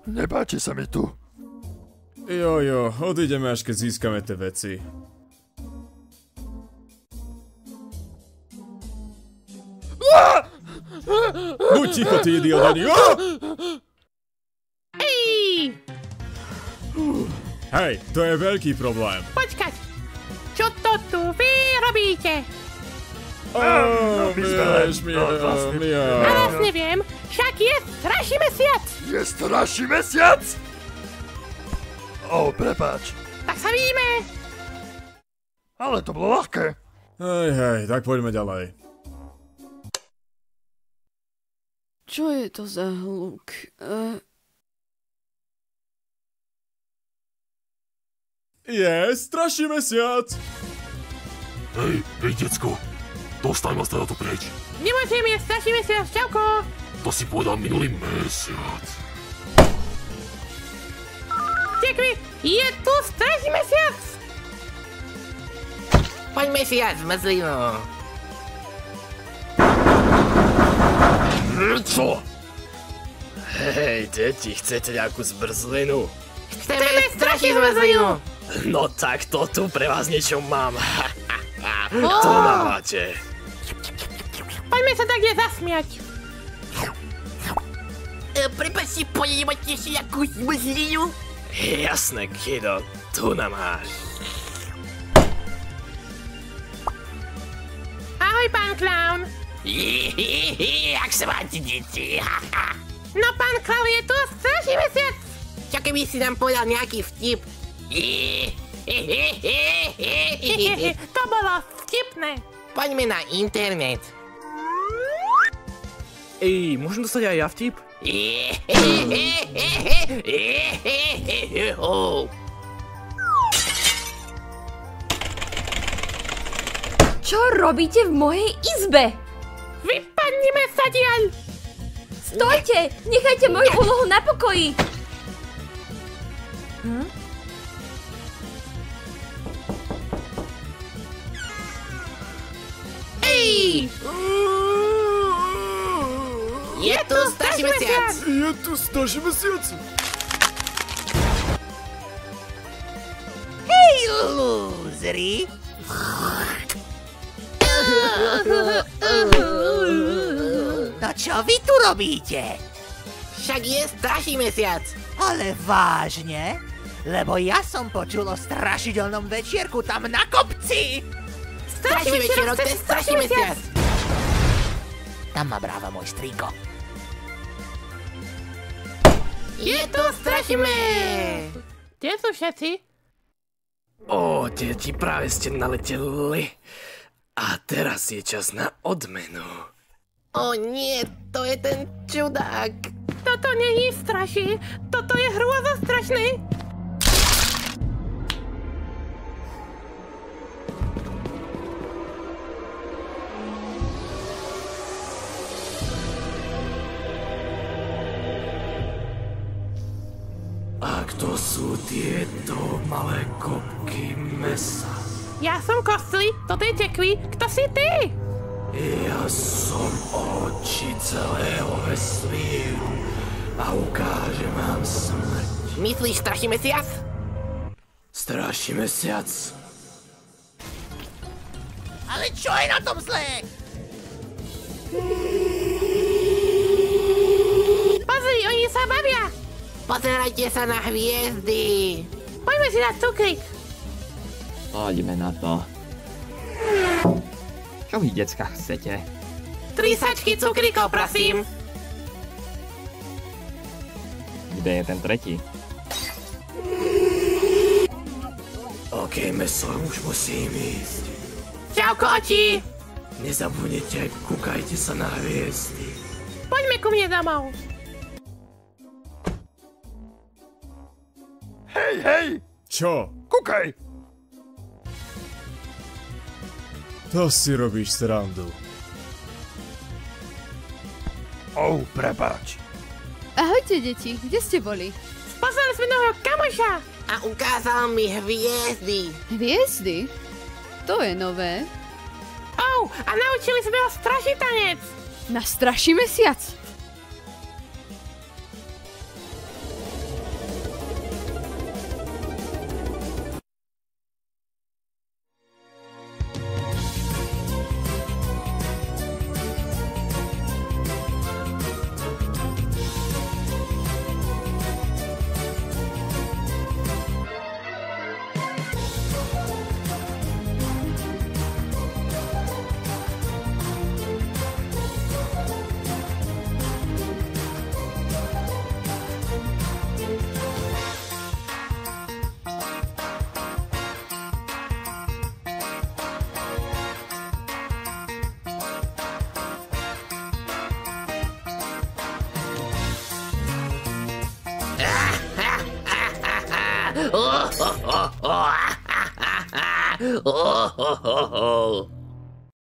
Nepáči sa mi tu. Jo, odídeme až keď získame tie veci. Buď ticho, ty idiot! Hej, to je veľký problém. Počkať, čo to tu vy robíte? Teraz neviem, však je straší mesiac. Je straší mesiac? Prepáč. Tak sa vidíme. Ale to bolo ľahké. Hej, tak poďme ďalej. Čo je to za hluk? Straší mesiac! Hej, decko, dostaň ma teda tu preč. Nemôžem, je straší mesiac, čauko. To si povedal minulý mesiac. Tekvi, je tu straší mesiac. Poď mesiac, zmrzlinu. Čo? Hej, deti, chcete nejakú zmrzlinu? Chceme strašiť zmrzlinu. No tak to tu pre vás niečo mám. To nám máte. Poďme sa tak zasmiať. Prepáčte, pojedete si nejakú zmrzlinu? Jasné, kiddo, tu nám máš. Ahoj, pán klaun. Jak sa máte, deti? No, pán klaun, je tu straší mesiac. Čo keby si nám povedal nejaký vtip? To bolo vtipné. Poďme na internet. Môžem dostať aj ja vtip? Čo robíte v mojej izbe? Vypadnime sa diaľ. Stojte! Nechajte moju úlohu na pokoji! Je tu straší mesiac. Je tu straší mesiac. Hej, lúzri. No čo vy tu robíte? Však je straší mesiac. Ale vážne? Lebo ja som počul o strašidelnom večierku tam na kopci. Straší večerok, to je straší mesiac. Tam ma bráva môj strýko. Je tu strašíme. Kde sú všetci? Deti, práve ste naleteli. A teraz je čas na odmenu. Nie, to je ten čudák. Toto není straší, toto je hrôzostrašný. A kto sú tieto malé kopky mesa? Ja som Kostli, toto je Tekvi, kto si ty? Ja som oči celého vesmíru a ukážem vám smrť. Myslíš straší mesiac? Straší mesiac. Ale čo je na tom zlé? Pozri, oni sa bavia. Pozerajte sa na hviezdy. Poďme si dať cukrík. Poďme na to. Čo vy, decka, chcete? 3 sačky cukríkov, prosím. Kde je ten tretí? OK, meso, už musím ísť. Čauko, oči. Nezabudnite, kúkajte sa na hviezdy. Poďme ku mne domov. Hej! Čo? Kúkaj! To si robíš srandu. Prepáč. Ahojte, deti, kde ste boli? Poslali sme nového kamoša. A ukázal mi hviezdy. Hviezdy? To je nové. A naučili sme ho strašitanec. Na straší mesiac. Oh, oh, oh, oh. Oh, oh, oh, oh.